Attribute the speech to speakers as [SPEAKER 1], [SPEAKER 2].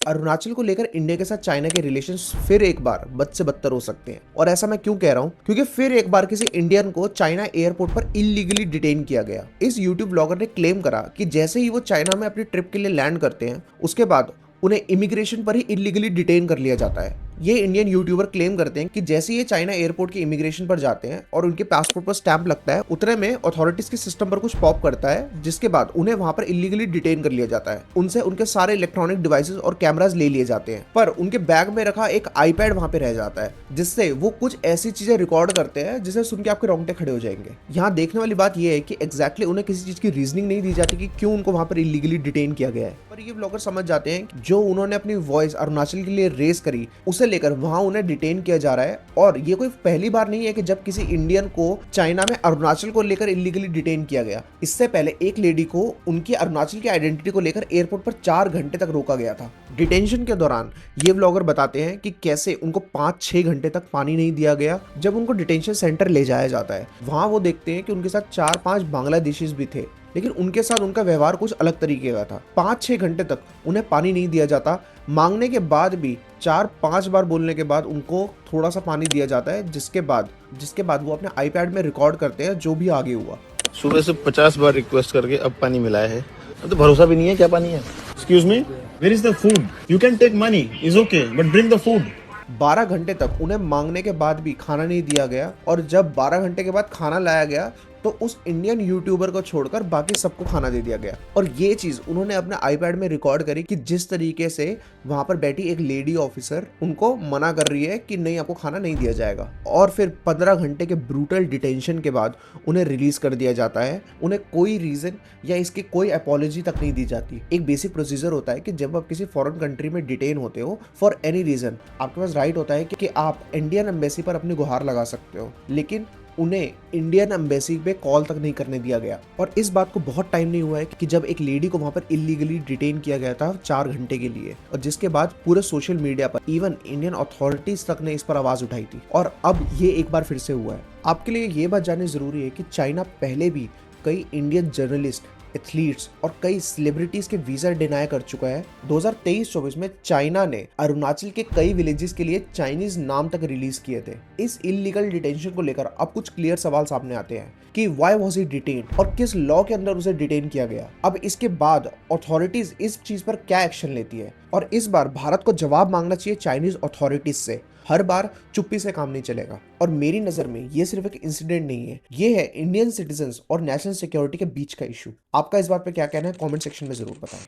[SPEAKER 1] अरुणाचल को लेकर इंडिया के साथ चाइना के रिलेशंस फिर एक बार बद से बदतर हो सकते हैं। और ऐसा मैं क्यों कह रहा हूँ, क्योंकि फिर एक बार किसी इंडियन को चाइना एयरपोर्ट पर इलीगली डिटेन किया गया। इस यूट्यूब ब्लॉगर ने क्लेम करा कि जैसे ही वो चाइना में अपनी ट्रिप के लिए लैंड करते हैं, उसके बाद उन्हें इमिग्रेशन पर ही इलीगली डिटेन कर लिया जाता है। ये इंडियन यूट्यूबर क्लेम करते हैं कि जैसे ये चाइना एयरपोर्ट के इमिग्रेशन पर जाते हैं और उनके पासपोर्ट पर स्टैंप लगता है, उतने में अथॉरिटीज के सिस्टम पर कुछ पॉप करता है, जिसके बाद उन्हें वहां पर इलीगली डिटेन कर लिया जाता है। उनसे उनके सारे इलेक्ट्रॉनिक डिवाइसेस और कैमरास ले लिए जाते हैं, पर उनके बैग में रखा एक आईपैड वहां पे रह जाता है, जिससे वो कुछ ऐसी चीजें रिकॉर्ड करते हैं जिसे सुन के आपके रोंगटे खड़े हो जाएंगे। यहाँ देखने वाली बात यह है कि एग्जैक्टली उन्हें किसी चीज की रीजनिंग नहीं दी जाती कि क्यों उनको वहां पर इलीगली डिटेन किया गया है। पर ये ब्लॉगर समझ जाते हैं कि जो उन्होंने अपनी वॉइस अरुणाचल के लिए रेस करी, उसे लेकर वहां उन्हें डिटेन किया जा रहा है। और ये कोई पहली बार नहीं है कि जब किसी इंडियन को चाइना में अरुणाचल को लेकर इलीगली डिटेन किया गया। इससे पहले एक लेडी को उनकी अरुणाचल की आइडेंटिटी को लेकर एयरपोर्ट पर 4 घंटे तक रोका गया था। डिटेंशन के दौरान ये व्लॉगर बताते हैं कि कैसे उनको 5-6 घंटे तक पानी नहीं दिया गया। जब उनको डिटेंशन सेंटर ले जाया जाता है, वहां वो देखते हैं कि उनके साथ 4-5 बांग्लादेशीज भी थे, लेकिन उनके साथ उनका व्यवहार कुछ अलग तरीके का था। 5-6 घंटे तक उन्हें पानी नहीं दिया जाता। मांगने के बाद भी 4-5 बार बोलने के बाद उनको थोड़ा सा पानी दिया जाता है, जिसके बाद वो अपने आईपैड में रिकॉर्ड करते हैं जो भी आगे हुआ।
[SPEAKER 2] सुबह से 50 बार रिक्वेस्ट करके अब पानी मिला है, तो भरोसा भी नहीं है क्या पानी है।
[SPEAKER 3] Excuse me, where is the food? You can take money, is okay, but bring the food.
[SPEAKER 1] 12 घंटे तक उन्हें मांगने के बाद भी खाना नहीं दिया गया, और जब 12 घंटे के बाद खाना लाया गया तो उस इंडियन यूट्यूबर को छोड़कर बाकी सबको खाना दे दिया गया। और ये चीज उन्होंने अपने आईपैड में रिकॉर्ड करी कि जिस तरीके से वहां पर बैठी एक लेडी ऑफिसर उनको मना कर रही है कि नहीं, आपको खाना नहीं दिया जाएगा। और फिर 15 घंटे के ब्रूटल डिटेंशन के बाद उन्हें रिलीज कर दिया जाता है। उन्हें कोई रीजन या इसकी कोई अपॉलॉजी तक नहीं दी जाती। एक बेसिक प्रोसीजर होता है कि जब आप किसी फॉरेन कंट्री में डिटेन होते हो फॉर एनी रीजन, आपके पास राइट होता है कि आप इंडियन एम्बेसी पर अपनी गुहार लगा सकते हो, लेकिन उन्हें इंडियन एम्बेसी पे कॉल तक नहीं करने दिया गया। और इस बात को बहुत टाइम नहीं हुआ है कि जब एक लेडी को वहां पर इलीगली डिटेन किया गया था 4 घंटे के लिए, और जिसके बाद पूरे सोशल मीडिया पर इवन इंडियन अथॉरिटीज तक ने इस पर आवाज उठाई थी। और अब ये एक बार फिर से हुआ है। आपके लिए ये बात जाननी जरूरी है कि चाइना पहले भी कई इंडियन जर्नलिस्ट, एथलीट्स और कई सेलिब्रिटीज के वीजा डिनाई कर चुका है। 2023-24 में चाइना ने अरुणाचल के कई विलेजेस के लिए चाइनीज नाम तक रिलीज किए थे। इस इलीगल डिटेंशन को लेकर अब कुछ क्लियर सवाल सामने आते हैं कि व्हाई वाज ही डिटेन्ड और किस लॉ के अंदर उसे डिटेन किया गया। अब इसके बाद अथॉरिटीज इस चीज पर क्या एक्शन लेती है, और इस बार भारत को जवाब मांगना चाहिए चाइनीज अथॉरिटीज से। हर बार चुप्पी से काम नहीं चलेगा। और मेरी नजर में ये सिर्फ एक इंसिडेंट नहीं है, ये है इंडियन सिटीजन्स और नेशनल सिक्योरिटी के बीच का इशू। आपका इस बात पे क्या कहना है, कमेंट सेक्शन में जरूर बताएं।